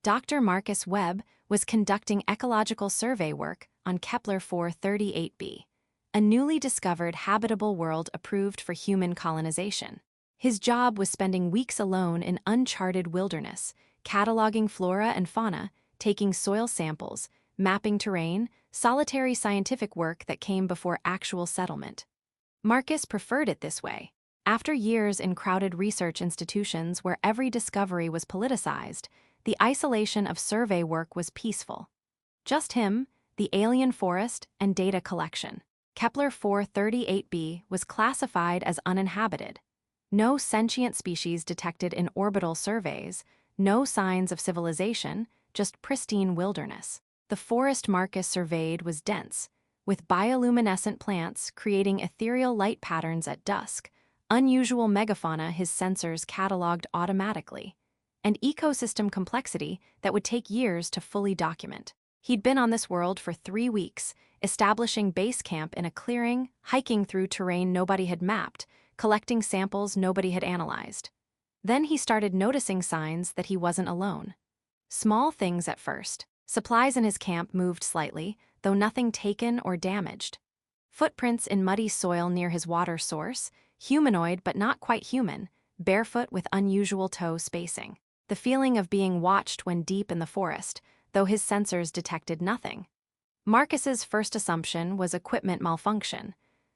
Dr. Marcus Webb was conducting ecological survey work on Kepler 438b, a newly discovered habitable world approved for human colonization. His job was spending weeks alone in uncharted wilderness, cataloging flora and fauna, taking soil samples, mapping terrain, solitary scientific work that came before actual settlement. Marcus preferred it this way. After years in crowded research institutions where every discovery was politicized, the isolation of survey work was peaceful. Just him, the alien forest, and data collection. Kepler 438b was classified as uninhabited. No sentient species detected in orbital surveys, no signs of civilization, just pristine wilderness. The forest Marcus surveyed was dense, with bioluminescent plants creating ethereal light patterns at dusk, unusual megafauna his sensors cataloged automatically, and ecosystem complexity that would take years to fully document. He'd been on this world for 3 weeks, establishing base camp in a clearing, hiking through terrain nobody had mapped, collecting samples nobody had analyzed. Then he started noticing signs that he wasn't alone. Small things at first. Supplies in his camp moved slightly, though nothing taken or damaged. Footprints in muddy soil near his water source, humanoid but not quite human, barefoot with unusual toe spacing. The feeling of being watched when deep in the forest, though his sensors detected nothing. Marcus's first assumption was equipment malfunction,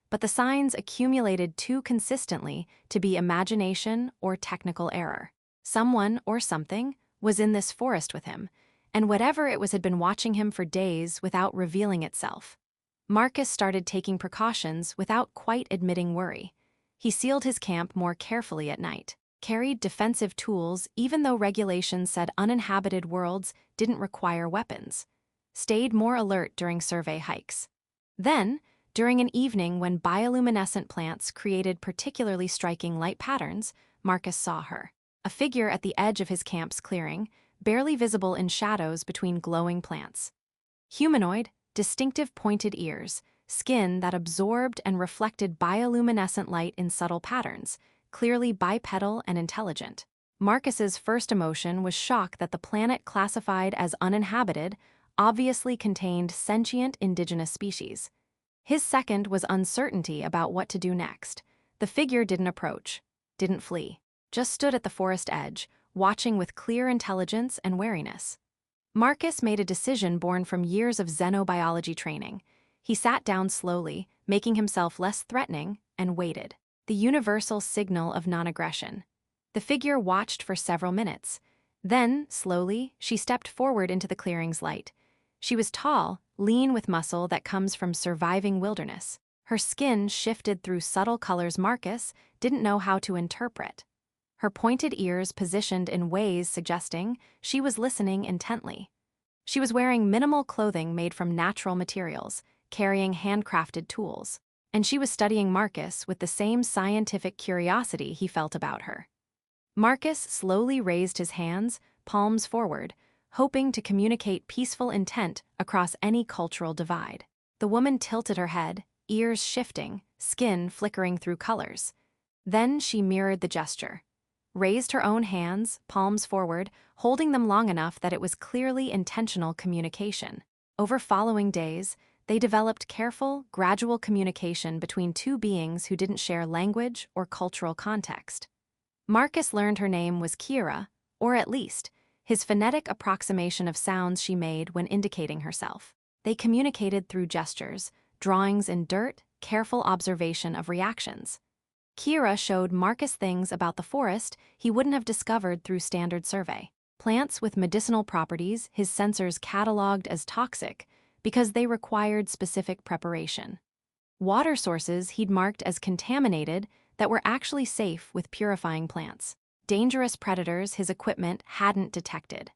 but the signs accumulated too consistently to be imagination or technical error. Someone or something was in this forest with him, and whatever it was had been watching him for days without revealing itself. Marcus started taking precautions without quite admitting worry. He sealed his camp more carefully at night, carried defensive tools even though regulations said uninhabited worlds didn't require weapons, stayed more alert during survey hikes. Then, during an evening when bioluminescent plants created particularly striking light patterns, Marcus saw her. A figure at the edge of his camp's clearing, barely visible in shadows between glowing plants. Humanoid, distinctive pointed ears, skin that absorbed and reflected bioluminescent light in subtle patterns, clearly bipedal and intelligent. Marcus's first emotion was shock that the planet classified as uninhabited obviously contained sentient indigenous species. His second was uncertainty about what to do next. The figure didn't approach, didn't flee, just stood at the forest edge, watching with clear intelligence and wariness. Marcus made a decision born from years of xenobiology training. He sat down slowly, making himself less threatening, and waited. The universal signal of non-aggression. The figure watched for several minutes. Then, slowly, she stepped forward into the clearing's light. She was tall, lean with muscle that comes from surviving wilderness. Her skin shifted through subtle colors Marcus didn't know how to interpret. Her pointed ears positioned in ways suggesting she was listening intently. She was wearing minimal clothing made from natural materials, carrying handcrafted tools, and she was studying Marcus with the same scientific curiosity he felt about her. Marcus slowly raised his hands, palms forward, hoping to communicate peaceful intent across any cultural divide. The woman tilted her head, ears shifting, skin flickering through colors. Then she mirrored the gesture, raised her own hands, palms forward, holding them long enough that it was clearly intentional communication. Over following days, they developed careful, gradual communication between two beings who didn't share language or cultural context. Marcus learned her name was Kira, or at least, his phonetic approximation of sounds she made when indicating herself. They communicated through gestures, drawings in dirt, careful observation of reactions. Kira showed Marcus things about the forest he wouldn't have discovered through standard survey. Plants with medicinal properties his sensors cataloged as toxic because they required specific preparation. Water sources he'd marked as contaminated that were actually safe with purifying plants. Dangerous predators his equipment hadn't detected.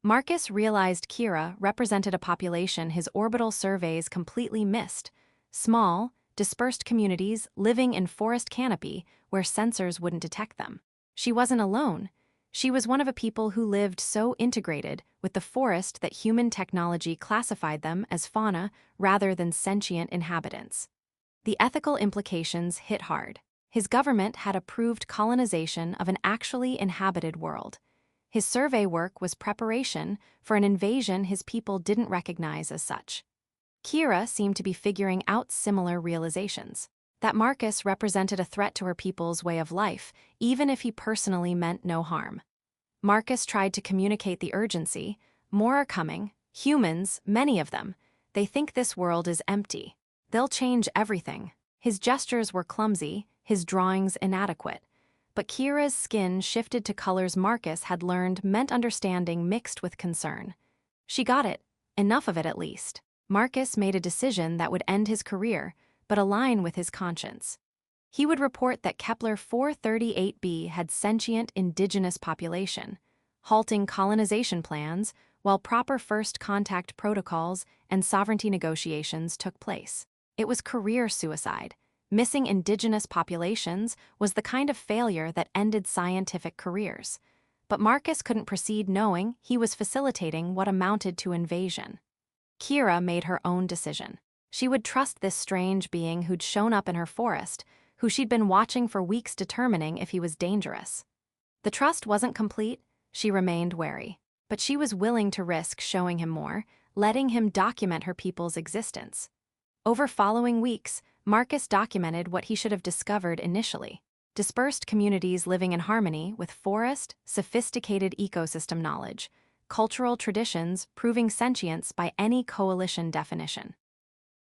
Marcus realized Kira represented a population his orbital surveys completely missed. Small, dispersed communities living in forest canopy where sensors wouldn't detect them. She wasn't alone. She was one of a people who lived so integrated with the forest that human technology classified them as fauna rather than sentient inhabitants. The ethical implications hit hard. His government had approved colonization of an actually inhabited world. His survey work was preparation for an invasion his people didn't recognize as such. Kira seemed to be figuring out similar realizations. That Marcus represented a threat to her people's way of life, even if he personally meant no harm. Marcus tried to communicate the urgency. More are coming. Humans, many of them. They think this world is empty. They'll change everything. His gestures were clumsy, his drawings inadequate. But Kira's skin shifted to colors Marcus had learned meant understanding mixed with concern. She got it, enough of it at least. Marcus made a decision that would end his career, but align with his conscience. He would report that Kepler 438b had sentient indigenous population, halting colonization plans while proper first contact protocols and sovereignty negotiations took place. It was career suicide. Missing indigenous populations was the kind of failure that ended scientific careers. But Marcus couldn't proceed knowing he was facilitating what amounted to invasion. Kira made her own decision. She would trust this strange being who'd shown up in her forest, who she'd been watching for weeks determining if he was dangerous. The trust wasn't complete, she remained wary. But she was willing to risk showing him more, letting him document her people's existence. Over following weeks, Marcus documented what he should have discovered initially. Dispersed communities living in harmony with forest, sophisticated ecosystem knowledge, cultural traditions proving sentience by any coalition definition.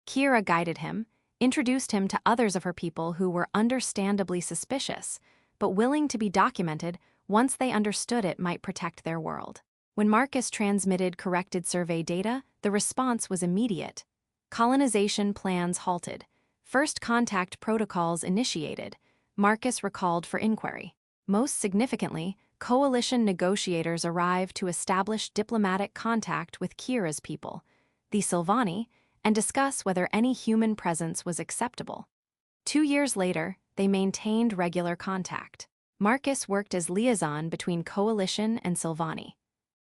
Kira guided him, introduced him to others of her people who were understandably suspicious, but willing to be documented once they understood it might protect their world. When Marcus transmitted corrected survey data, the response was immediate. Colonization plans halted. First contact protocols initiated. Marcus recalled for inquiry. Most significantly, coalition negotiators arrived to establish diplomatic contact with Kira's people, the Silvani, and discuss whether any human presence was acceptable. 2 years later, they maintained regular contact. Marcus worked as liaison between coalition and Silvani.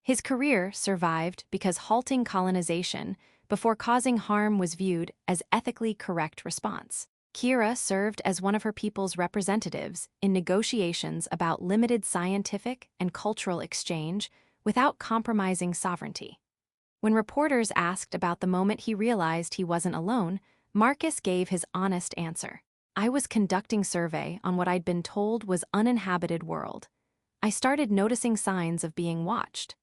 His career survived because halting colonization before causing harm was viewed as ethically correct response. Kira served as one of her people's representatives in negotiations about limited scientific and cultural exchange without compromising sovereignty. When reporters asked about the moment he realized he wasn't alone, Marcus gave his honest answer. I was conducting survey on what I'd been told was uninhabited world. I started noticing signs of being watched.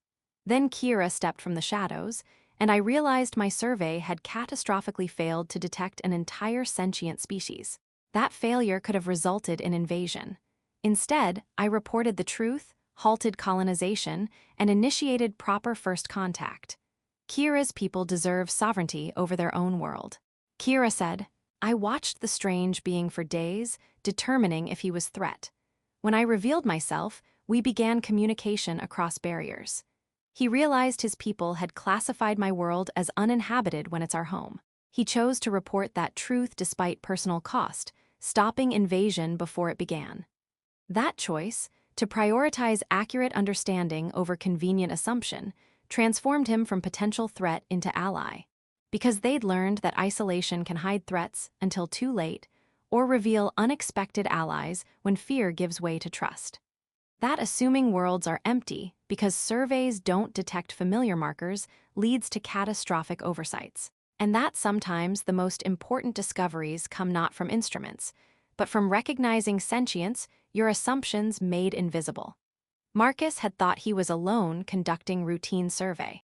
Then Kira stepped from the shadows, and I realized my survey had catastrophically failed to detect an entire sentient species. That failure could have resulted in invasion. Instead, I reported the truth, halted colonization, and initiated proper first contact. Kira's people deserve sovereignty over their own world. Kira said, I watched the strange being for days, determining if he was threat. When I revealed myself, we began communication across barriers. He realized his people had classified my world as uninhabited when it's our home. He chose to report that truth despite personal cost, stopping invasion before it began. That choice, to prioritize accurate understanding over convenient assumption, transformed him from potential threat into ally. Because they'd learned that isolation can hide threats until too late, or reveal unexpected allies when fear gives way to trust. That assuming worlds are empty because surveys don't detect familiar markers leads to catastrophic oversights. And that sometimes the most important discoveries come not from instruments, but from recognizing sentience your assumptions made invisible. Marcus had thought he was alone conducting routine survey.